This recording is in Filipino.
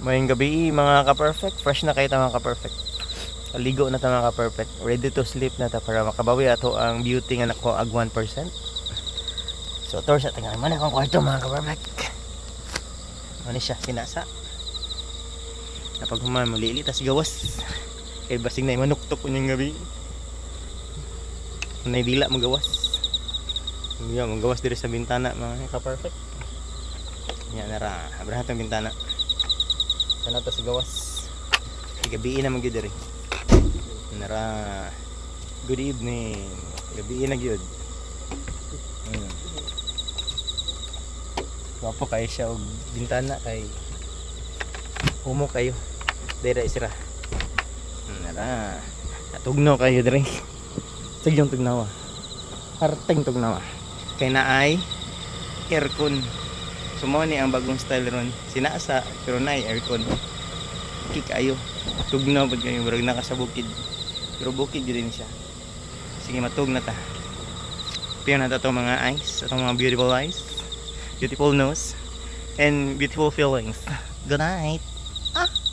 Mayong gabi mga ka-perfect, fresh na kayo mga ka-perfect. Ligo na ta mga ka-perfect, ready to sleep na ta para makabawi ato ang beauty nga nako ag 1%. So tor sa tingnan man akong kwarto mga ka-perfect. Ano siya sinasa. Kapag human mulili tas gawas. Kay basing na manuktok unyang gabi. Nay dila magawas. Hindi magawas diri sa bintana mga ka-perfect. Nya nara, abrahan tong bintana. Sana ta sa gawas. Gabi na magyud diri. Nara. Good evening. Gabi na gyud. Wapo kayo siya og bintana kay humo kayo. Dira isra. Nara. Tugnaw kayo diri. Sagyong tugnawa. Harteng tugnawa. Kay naay aircon. Sumo ni ang bagong style ron. Sinasa pero naay aircon. Kik ayo. Tugnaw pag kayo murag naka sa bukid. Pero bukid gyud din siya. Sige matug na ta. Piyon na ta itong mga eyes, itong mga beautiful eyes, beautiful nose, and beautiful feelings. Good night. Ah.